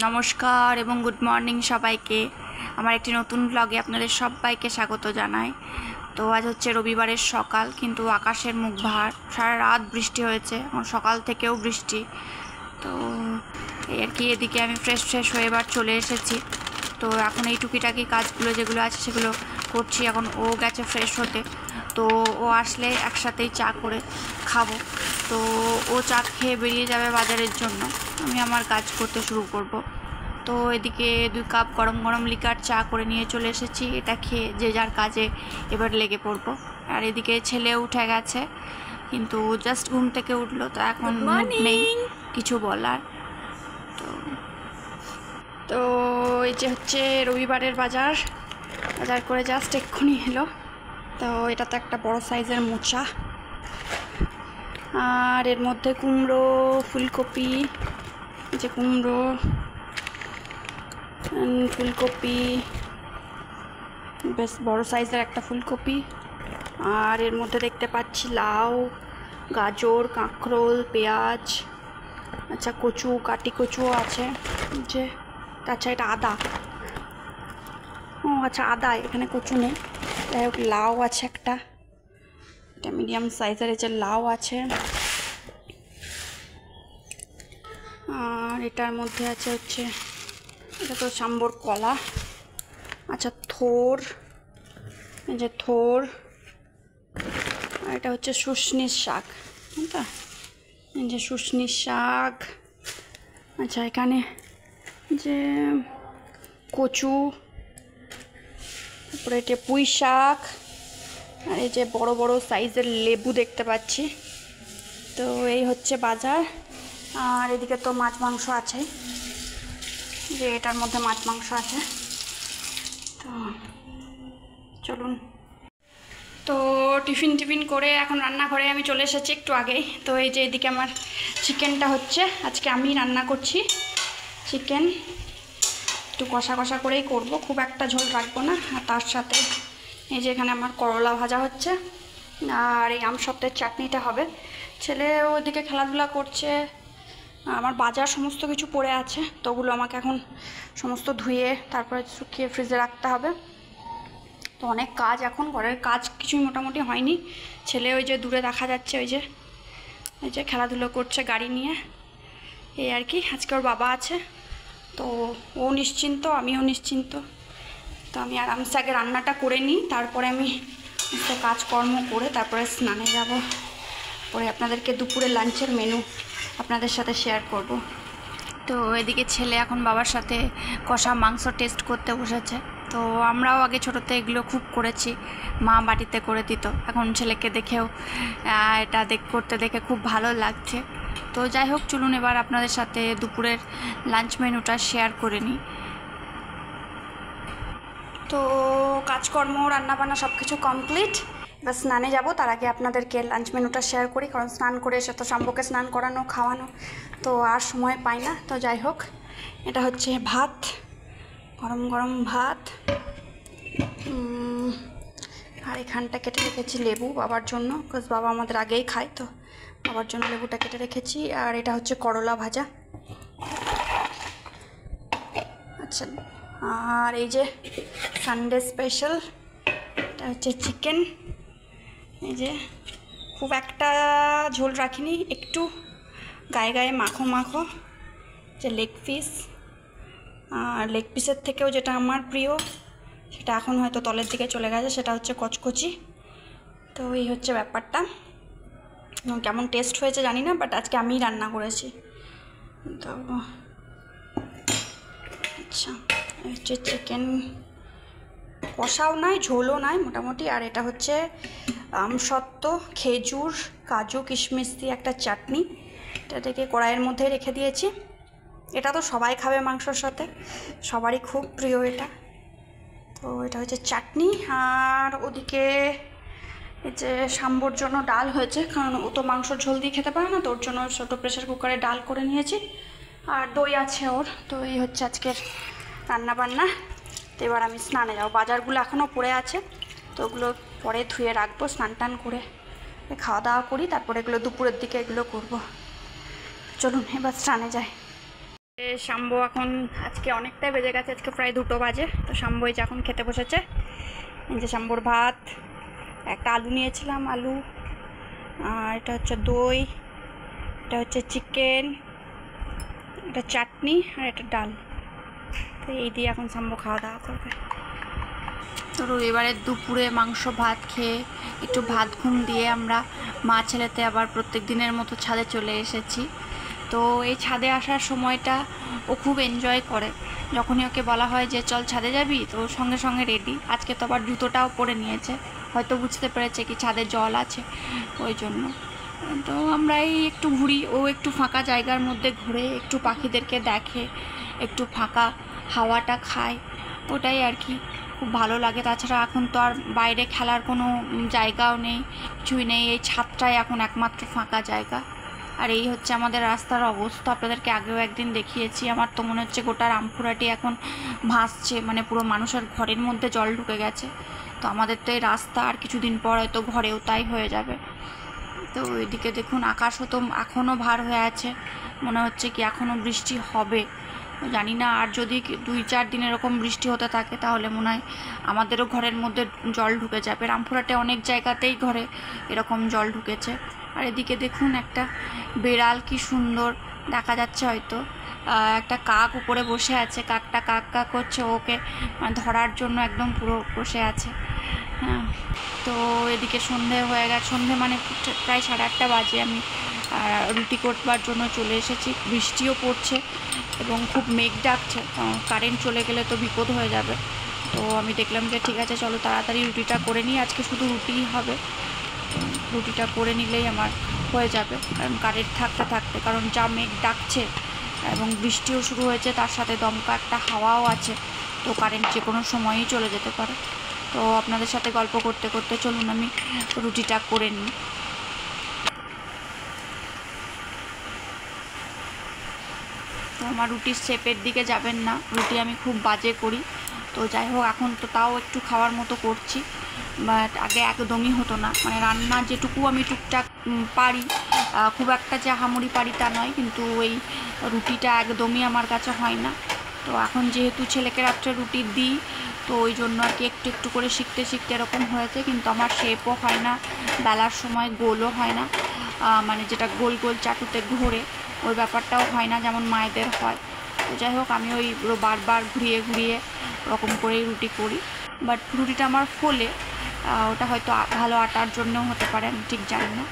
নমস্কার এবং good morning সবাইকে। আমার একটি নতুন ব্লগে আপনাদের সবাইকে স্বাগত জানাই। তো আজ হচ্ছে রবিবারের সকাল, কিন্তু আকাশের মুখ ভার, সারা রাত বৃষ্টি হয়েছে, এখন সকাল থেকেও বৃষ্টি। তো এই আর কি, এদিকে আমি ফ্রেশ হয়ে এবার চলে এসেছি। তো এখন এই টুকিটাকি কাজগুলো যেগুলো আছে সেগুলো করছি। এখন ও গেছে ফ্রেশ হতে, তো ও আসলে একসাথেই চা করে খাবো। তো ও চা খেয়ে বেরিয়ে যাবে বাজারের জন্য, আমি আমার কাজ করতে শুরু করব। তো এদিকে 2 কাপ গরম গরম লিকার চা করে নিয়ে চলে এসেছি। এটা খেয়ে যে যার কাজে এবার লেগে পড়বো। আর এদিকে ছেলে উঠে গেছে, কিন্তু জাস্ট ঘুম থেকে উঠলো, তো এখন নেই কিছু বলার। তো এই যে হচ্ছে রবিবারের বাজার করে জাস্ট এক্ষুনি এলো। তো এটা তো একটা বড় সাইজের মোচা, আর এর মধ্যে কুমড়ো, ফুলকপি, যে কুমড়ো, ফুলকপি, বেশ বড় সাইজের একটা ফুলকপি। আর এর মধ্যে দেখতে পাচ্ছি লাউ, গাজর, কাঁকরোল, পেঁয়াজ, আচ্ছা কচু, কাটি কচুও আছে। যে আচ্ছা এটা আদা, ও আচ্ছা আদা, এখানে কচু নেই। যাই হোক, লাউ আছে একটা, এটা মিডিয়াম সাইজের যে লাউ আছে। আর এটার মধ্যে আছে হচ্ছে, এটা তো সাম্বর কলা, আচ্ছা থোর, এই যে থোর। আর এটা হচ্ছে শুশনির শাক, তো এই যে শুশনির শাক। আচ্ছা এখানে যে কচু, তারপরে এটা পুঁই শাক, আর এই যে বড় বড় সাইজের লেবু দেখতে পাচ্ছি। তো এই হচ্ছে বাজার। আর এদিকে তো মাছ মাংস আছে, যে এটার মধ্যে মাছ মাংস আছে। তো চলুন। তো টিফিন করে এখন রান্নাঘরে আমি চলে এসেছি একটু আগেই। তো এই যে এদিকে আমার চিকেনটা হচ্ছে, আজকে আমি রান্না করছি চিকেন। একটু কষা করেই করব, খুব একটা ঝোল রাখবো না। আর তার সাথে এই যে এখানে আমার করলা ভাজা হচ্ছে, আর এই আমসত্ত্বের চাটনিটা হবে। ছেলে ওইদিকে খেলাধুলা করছে, আমার বাজার সমস্ত কিছু পড়ে আছে, তো ওগুলো আমাকে এখন সমস্ত ধুয়ে তারপরে শুকিয়ে ফ্রিজে রাখতে হবে। তো অনেক কাজ, এখন ঘরের কাজ কিছুই মোটামুটি হয়নি। ছেলে ওই যে দূরে দেখা যাচ্ছে, ওই যে খেলাধুলো করছে গাড়ি নিয়ে, এই আর কি। আজকে ওর বাবা আছে, তো ও নিশ্চিন্ত, আমিও নিশ্চিন্ত। তো আমি আরামসে আগে রান্নাটা করে নিই, তারপরে আমি কাজকর্ম করে তারপরে স্নানে যাব। পরে আপনাদেরকে দুপুরে লাঞ্চের মেনু আপনাদের সাথে শেয়ার করব। তো এদিকে ছেলে এখন বাবার সাথে কষা মাংস টেস্ট করতে বসেছে। তো আমরাও আগে ছোটোতে এগুলো খুব করেছি, মা বাটিতে করে দিত। এখন ছেলেকে দেখেও এটা করতে দেখে খুব ভালো লাগছে। তো যাই হোক, চলুন এবার আপনাদের সাথে দুপুরের লাঞ্চ মেনুটা শেয়ার করে নিই। তো কাজকর্ম রান্নাবান্না সব কিছু কমপ্লিট, এবার স্নানে যাব। তার আগে আপনাদেরকে লাঞ্চ মেনুটা শেয়ার করি, কারণ স্নান করে এসে তো শাম্বুকে স্নান করানো, খাওয়ানো, তো আর সময় পাই না। তো যাই হোক, এটা হচ্ছে ভাত, গরম গরম ভাত। আর এখানটা কেটে রেখেছি লেবু বাবার জন্য, বিকজ বাবা আমাদের আগেই খায়, তো বাবার জন্য লেবুটা কেটে রেখেছি। আর এটা হচ্ছে করলা ভাজা। আচ্ছা, আর এই যে সানডে স্পেশাল, এটা হচ্ছে চিকেন। এই যে খুব একটা ঝোল রাখিনি, একটু গায়ে মাখো যে লেগ পিস। আর লেগ পিসের থেকেও যেটা আমার প্রিয়, সেটা এখন হয়তো তলের দিকে চলে গেছে, সেটা হচ্ছে কচকচি। তো এই হচ্ছে ব্যাপারটা। কেমন টেস্ট হয়েছে জানি না, বাট আজকে আমিই রান্না করেছি। তো আচ্ছা, হচ্ছে চিকেন কষাও নয়, ঝোলও নয়, মোটামুটি। আর এটা হচ্ছে আমসত্ত্ব, খেজুর, কাজু, কিশমিশ দিয়ে একটা চাটনি। এটাকে কড়াইয়ের মধ্যে রেখে দিয়েছি। এটা তো সবাই খাবে মাংসর সাথে, সবারই খুব প্রিয় এটা। তো এটা হচ্ছে চাটনি। আর ওদিকে এই যে শাম্বর জন্য ডাল হয়েছে, কারণ ও তো মাংসর ঝোল দিয়ে খেতে পারে না, তো ওর জন্য ছোটো প্রেশার কুকারে ডাল করে নিয়েছি। আর দই আছে ওর। তো এই হচ্ছে আজকের রান্নাবান্না। তো এবার আমি স্নানে যাবো। বাজারগুলো এখনও পড়ে আছে, তো ওগুলো পরে ধুয়ে রাখবো, স্নান টান করে খাওয়া দাওয়া করি, তারপরে এগুলো দুপুরের দিকে এগুলো করব। চলুন এবার স্নানে যাই। শাম্বু এখন আজকে অনেকটাই বেজে গেছে, আজকে প্রায় 2টো বাজে। তো শাম্বু এই যে এখন খেতে বসেছে। এই যে শাম্বুর ভাত, একটা আলু নিয়েছিলাম, আলু, আর এটা হচ্ছে দই, এটা হচ্ছে চিকেন, এটা চাটনি, আর এটা ডাল। তো এই দিয়ে এখন শাম্বু খাওয়া দাওয়া করবে। তো রবিবারের দুপুরে মাংস ভাত খেয়ে একটু ভাত ঘুম দিয়ে আমরা মা ছেলেতে আবার প্রত্যেক দিনের মতো ছাদে চলে এসেছি। তো এই ছাদে আসার সময়টা ও খুব এনজয় করে। যখনই ওকে বলা হয় যে চল ছাদে যাবি, তো সঙ্গে সঙ্গে রেডি। আজকে তো আবার জুতোটাও পরে নিয়েছে, হয়তো বুঝতে পেরেছে কি ছাদে জল আছে, ওই জন্য। তো আমরা এই একটু ঘুরি, ও একটু ফাঁকা জায়গার মধ্যে ঘুরে একটু পাখিদেরকে দেখে, একটু ফাঁকা হাওয়াটা খায়, ওটাই আর কি খুব ভালো লাগে। তাছাড়া এখন তো আর বাইরে খেলার কোনো জায়গাও নেই, কিছুই নেই। এই ছাদটাই এখন একমাত্র ফাঁকা জায়গা। আর এই হচ্ছে আমাদের রাস্তার অবস্থা, আপনাদেরকে আগেও একদিন দেখিয়েছি। আমার তো মনে হচ্ছে গোটা রামপুরাটি এখন ভাসছে, মানে পুরো মানুষের ঘরের মধ্যে জল ঢুকে গেছে। তো আমাদের তো এই রাস্তা আর কিছুদিন পর হয়তো ঘরেও তাই হয়ে যাবে। তো ওইদিকে দেখুন আকাশও তো এখনও ভার হয়ে আছে, মনে হচ্ছে কি এখনও বৃষ্টি হবে। জানি না, আর যদি 2-4 দিন এরকম বৃষ্টি হতে থাকে তাহলে মনে হয় আমাদেরও ঘরের মধ্যে জল ঢুকে যাবে। রামপুরহাটে অনেক জায়গাতেই ঘরে এরকম জল ঢুকেছে। আর এদিকে দেখুন একটা বেড়াল, কি সুন্দর দেখা যাচ্ছে, হয়তো একটা কাক উপরে বসে আছে। কাকটা কাক কাক করছে, ওকে ধরার জন্য একদম পুরো বসে আছে। হ্যাঁ, তো এদিকে সন্ধে হয়ে গেছে, সন্ধে মানে প্রায় 8:30 বাজে। আমি রুটি করবার জন্য চলে এসেছি। বৃষ্টিও পড়ছে এবং খুব মেঘ ডাকছে, কারেন্ট চলে গেলে তো বিপদ হয়ে যাবে। তো আমি দেখলাম যে ঠিক আছে চলো তাড়াতাড়ি রুটিটা করে নিই, আজকে শুধু রুটিই হবে। রুটিটা করে নিলেই আমার হয়ে যাবে, কারণ কারেন্ট থাকতে থাকতে, কারণ যা মেঘ ডাকছে এবং বৃষ্টিও শুরু হয়েছে, তার সাথে দমকা একটা হাওয়াও আছে, তো কারেন্ট যে কোনো সময়ই চলে যেতে পারে। তো আপনাদের সাথে গল্প করতে করতে চলুন আমি রুটিটা করে নিই। তো আমার রুটির শেপের দিকে যাবেন না, রুটি আমি খুব বাজে করি। তো যাই হোক, এখন তো তাও একটু খাওয়ার মতো করছি, বাট আগে একদমই হতো না। মানে রান্না যেটুকু আমি টুকটাক পারি, খুব একটা যে হামুড়ি পারি তা নয়, কিন্তু ওই রুটিটা একদমই আমার কাছে হয় না। তো এখন যেহেতু ছেলেকে রাত্রে রুটি দিই, তো ওই জন্য আর কি একটু একটু করে শিখতে শিখতে এরকম হয়েছে, কিন্তু আমার শেপও হয় না, বেলার সময় গোলও হয় না, মানে যেটা গোল গোল চাটুতে ঘোরে ওই ব্যাপারটাও হয় না যেমন মায়েদের হয়। তো যাই হোক, আমি ওই বারবার ঘুরিয়ে ঘুরিয়ে ওরকম করেই রুটি করি, বাট রুটিটা আমার ফোলে। ওটা হয়তো ভালো আটার জন্যও হতে পারে, আমি ঠিক জানি না।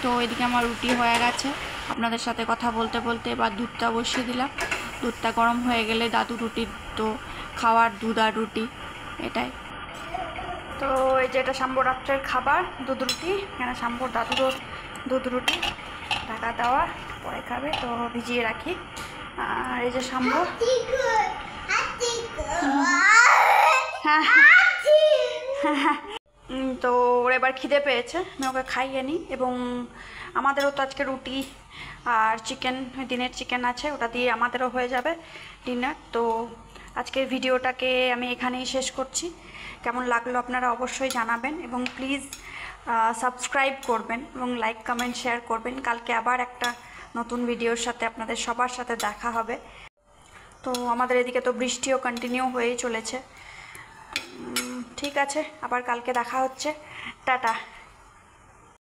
তো এদিকে আমার রুটি হয়ে গেছে। আপনাদের সাথে কথা বলতে বলতে এবার দুধটা বসিয়ে দিলাম। দুধটা গরম হয়ে গেলে দাদু রুটি, তো খাওয়ার দুধ আর রুটি এটাই। তো এই যে এটা শাম্বুর রাত্রের খাবার, দুধ রুটি। এখানে শাম্বুর দাদুরও দুধ রুটি, ঢাকা দেওয়া, পরে খাবে, তো ভিজিয়ে রাখি। আর এই যে শাম্বু, হ্যাঁ হ্যাঁ, তো ওর এবার খিদে পেয়েছে, আমি ওকে খাইয়ে নিই। এবং আমাদেরও তো আজকে রুটি আর চিকেন, দিনের চিকেন আছে, ওটা দিয়ে আমাদেরও হয়ে যাবে ডিনার। তো আজকের ভিডিওটাকে আমি এখানেই শেষ করছি। কেমন লাগলো আপনারা অবশ্যই জানাবেন, এবং প্লিজ সাবস্ক্রাইব করবেন এবং লাইক কমেন্ট শেয়ার করবেন। কালকে আবার একটা নতুন ভিডিওর সাথে আপনাদের সবার সাথে দেখা হবে। তো আমাদের এদিকে তো বৃষ্টিও কন্টিনিউ হয়েই চলেছে। ঠিক আছে, আবার কালকে দেখা হচ্ছে। টাটা।